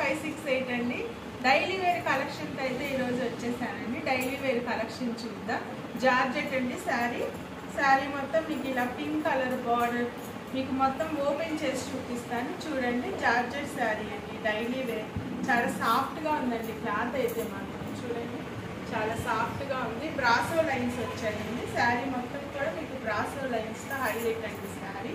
568 అండి. Daily wear collection అయితే ఈ రోజు వచ్చేసానండి. డైలీ వేర్ కలెక్షన్ చూద్దాం. జార్జెట్ అండి శారీ మొత్తం మీకు ఇలా పింక్ కలర్ బార్డర్ మీకు మొత్తం ఓపెన్ చేసి చూపిస్తాను చూడండి. జార్జెట్ శారీ అండి, డైలీ వేర్. చాలా సాఫ్ట్ గా ఉందండి క్లాత్ అయితే మాత్రం చూడండి, చాలా సాఫ్ట్ గా ఉంది. బ్రాసో లైన్స్ వచ్చాయండి. శారీ మొత్తం కూడా మీకు బ్రాసో లైన్స్ తో హైలైట్ అండి. శారీ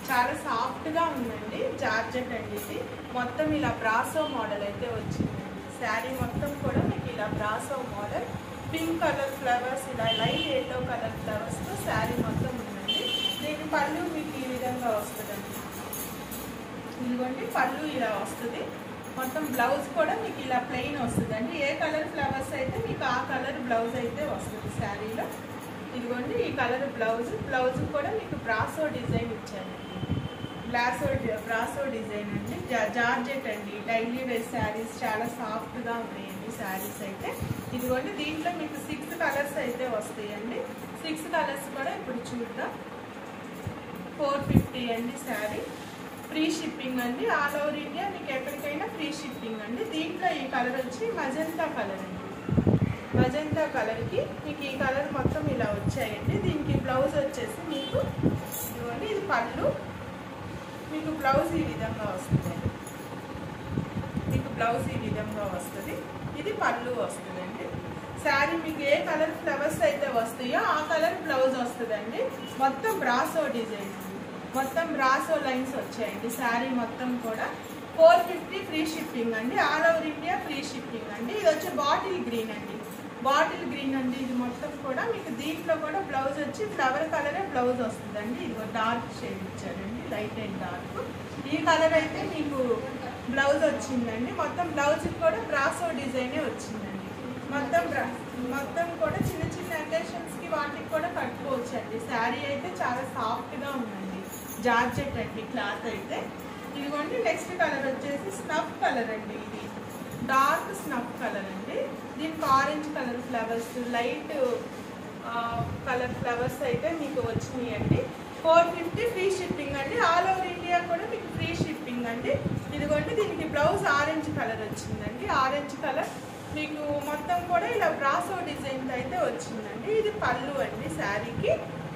చాలా సాఫ్ట్ గా ఉందండి. జార్జెట్ అండి, ఇది మొత్తం ఇలా బ్రాసో మోడల్ అయితే వచ్చిందండి. శారీ మొత్తం కూడా మీకు ఇలా brasso model, pink colour flowers, ఇలా లైట్ ఎల్లో కలర్ ఫ్లవర్స్ తో శారీ మొత్తం ఉందండి. దీని పళ్ళు మీకు ఈ విధంగా వస్తుందండి. ఇదిగోండి పళ్ళు ఇలా వస్తుంది. మొత్తం బ్లౌజ్ కూడా మీకు ఇలా ప్లెయిన్ వస్తుందండి. ఏ కలర్ ఫ్లవర్స్ అయితే మీకు ఆ కలర్ బ్లౌజ్ అయితే వస్తుంది శారీలో. ఇదిగోండి ఈ కలర్ బ్లౌజ్ కూడా మీకు బ్రాసో డిజైన్ ఇచ్చారండి. బ్రాసో డిజైన్ అండి. జార్జెట్ అండి, డైలీ వేర్ శారీస్ చాలా సాఫ్ట్ గా ఉన్నాయండి శారీస్ అయితే. ఇదిగోండి దీంట్లో మీకు 6 కలర్స్ అయితే వస్తాయండి. 6 కలర్స్ కూడా ఇప్పుడు చూద్దాం. 450 అండి శారీ. ఫ్రీ షిప్పింగ్ అండి. ఆల్ ఓవర్ ఇండియా మీకు ఎక్కడికైనా ఫ్రీ షిప్పింగ్ అండి. దీంట్లో ఈ కలర్ వచ్చి మజంతా కలర్ అండి. మజంతా కలర్కి మీకు ఈ కలర్ మొత్తం ఇలా వచ్చాయండి. దీనికి బ్లౌజ్ వచ్చేసి మీకు ఇదిగోండి, ఇది పళ్ళు, మీకు బ్లౌజ్ ఈ విధంగా వస్తుంది. మీకు బ్లౌజ్ ఈ విధంగా వస్తుంది. ఇది పళ్ళు వస్తుందండి. శారీ మీకు ఏ కలర్ ఫ్లవర్స్ అయితే వస్తాయో ఆ కలర్ బ్లౌజ్ వస్తుందండి. మొత్తం బ్రాసో డిజైన్, మొత్తం బ్రాసో లైన్స్ వచ్చాయండి. శారీ మొత్తం కూడా 450 ఫ్రీ షిప్పింగ్ అండి. All over India free shipping అండి. ఇది వచ్చి బాటిల్ గ్రీన్ అండి. బాటిల్ గ్రీన్ అండి. ఇది మొత్తం కూడా మీకు దీంట్లో కూడా బ్లౌజ్ వచ్చి ఫ్లవర్ కలరే బ్లౌజ్ వస్తుందండి. ఇది డార్క్ షేడ్ ఇచ్చారండి, లైట్ అండ్ డార్క్. ఈ కలర్ అయితే మీకు బ్లౌజ్ వచ్చిందండి. మొత్తం బ్లౌజ్ కూడా బ్రాసో డిజైనే వచ్చిందండి. మొత్తం కూడా చిన్న చిన్న అకేషన్స్ కి వాటికి కూడా కట్టుకోవచ్చు అండి. శారీ అయితే చాలా సాఫ్ట్ గా ఉందండి. జార్జెట్ అండి క్లాత్ అయితే. ఇదిగోండి నెక్స్ట్ కలర్ వచ్చేసి స్నఫ్ కలర్ అండి. ఇది డార్క్ స్నఫ్ కలర్ అండి. దీనికి orange colour flowers, light colour flowers అయితే మీకు వచ్చినాయి అండి. 450 ఫ్రీ షిప్పింగ్ అండి. ఆల్ ఓవర్ ఇండియా కూడా మీకు ఫ్రీ షిప్పింగ్ అండి. ఇదిగోండి దీనికి బ్లౌజ్ ఆరెంజ్ కలర్ వచ్చిందండి. ఆరెంజ్ కలర్ మీకు మొత్తం కూడా ఇలా బ్రాసో డిజైన్ అయితే వచ్చిందండి. ఇది పళ్ళు అండి శారీకి.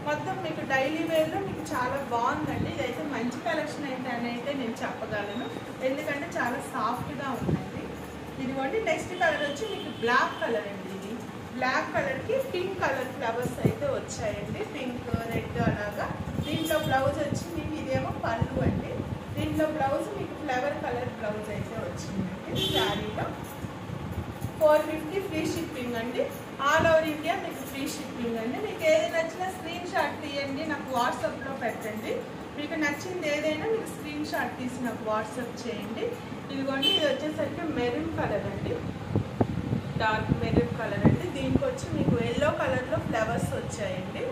మొత్తం మీకు డైలీ వేర్లో మీకు చాలా బాగుందండి. ఇదైతే మంచి కలెక్షన్ అయితే నేను చెప్పగలను, ఎందుకంటే చాలా సాఫ్ట్గా ఉందండి. ఇదిగోండి నెక్స్ట్ కలర్ వచ్చి మీకు బ్లాక్ కలర్ అండి. ఇది బ్లాక్ కలర్కి పింక్ కలర్ ఫ్లవర్స్ అయితే వచ్చాయండి. పింక్, రెడ్ అలాగా. దీంట్లో బ్లౌజ్ వచ్చి మీకు ఇదేమో పళ్ళు అండి. దీంట్లో బ్లౌజ్ మీకు ఫ్లవర్ కలర్ బ్లౌజ్ అయితే వచ్చిందండి. శారీలో 450 ఫ్రీ షిప్పింగ్ అండి. ఆల్ ఓవర్ ఇండియా మీకు ఫ్రీ షిప్పింగ్ అండి. మీకు ఏది నచ్చినా స్క్రీన్ షాట్ తీయండి, నాకు వాట్సాప్లో పెట్టండి. మీకు నచ్చింది ఏదైనా మీకు స్క్రీన్ షాట్ తీసి నాకు వాట్సాప్ చేయండి. ఇదిగోండి ఇది వచ్చేసరికి మెరూన్ కలర్ అండి, డార్క్ మెరూన్ కలర్ అండి. దీనికి వచ్చి మీకు ఎల్లో కలర్లో ఫ్లవర్స్ వచ్చాయండి.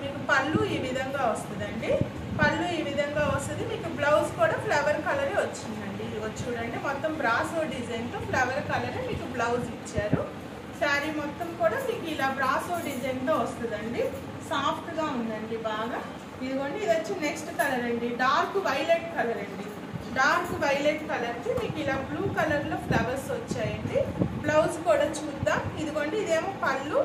మీకు పళ్ళు ఈ విధంగా వస్తుందండి. పళ్ళు ఈ విధంగా వస్తుంది. మీకు బ్లౌజ్ కూడా ఫ్లవర్ కలరే వచ్చిందండి. ఇదిగో చూడండి, మొత్తం బ్రాసో డిజైన్తో ఫ్లవర్ కలరే మీకు బ్లౌజ్ ఇచ్చారు. శారీ మొత్తం కూడా మీకు ఇలా బ్రాసో డిజైన్తో వస్తుందండి. సాఫ్ట్గా ఉందండి బాగా. ఇదిగోండి ఇది వచ్చి నెక్స్ట్ కలర్ అండి, డార్క్ వైలెట్ కలర్ అండి. డార్క్ వైలెట్ కలర్కి మీకు ఇలా బ్లూ కలర్లో ఫ్లవర్స్ వచ్చాయండి. బ్లౌజ్ కూడా చూద్దాం. ఇదిగోండి ఇదేమో పళ్ళు,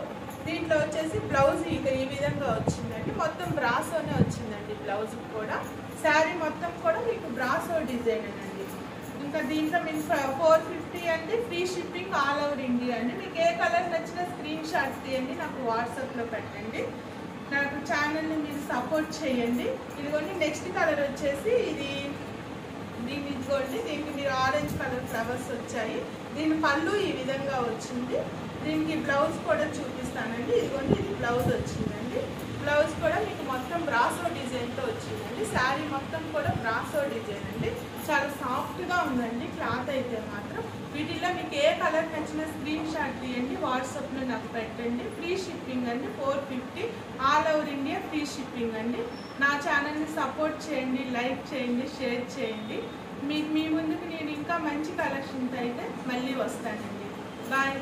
దీంట్లో వచ్చేసి బ్లౌజ్ ఈ విధంగా వచ్చిందండి. మొత్తం బ్రాసోనే వచ్చిందండి బ్లౌజ్ కూడా. శారీ మొత్తం కూడా మీకు బ్రాసో డిజైన్ అండి. ఇంకా దీంట్లో మీకు 450 అండి. Free shipping all over India అండి. మీకు ఏ కలర్ నచ్చినా స్క్రీన్ షాట్ తీయండి, నాకు వాట్సాప్లో పెట్టండి. నాకు ఛానల్ని మీరు సపోర్ట్ చేయండి. ఇదిగోండి నెక్స్ట్ కలర్ వచ్చేసి ఇదిగోండి దీనికి మీరు ఆరెంజ్ కలర్ ఫ్లవర్స్ వచ్చాయి. దీని పళ్ళు ఈ విధంగా వచ్చింది. దీనికి బ్లౌజ్ కూడా చూపిస్తానండి. ఇదిగోండి ఇది బ్లౌజ్ వచ్చిందండి. బ్లౌజ్ కూడా మీకు మొత్తం బ్రాసో డిజైన్తో వచ్చిందండి. శారీ మొత్తం కూడా బ్రాసో డిజైన్ అండి. చాలా సాఫ్ట్గా ఉందండి క్లాత్ అయితే మాత్రం. వీటిల్లో మీకు ఏ కలర్ నచ్చిన స్క్రీన్ షాట్ తీయండి, వాట్సాప్లో నాకు పెట్టండి. ఫ్రీ షిప్పింగ్ అండి. 450 all over India free shipping అండి. నా ఛానల్ని సపోర్ట్ చేయండి, లైక్ చేయండి, షేర్ చేయండి. మీ ముందుకు నేను ఇంకా మంచి కలెక్షన్స్ అయితే మళ్ళీ వస్తానండి. బాయ్.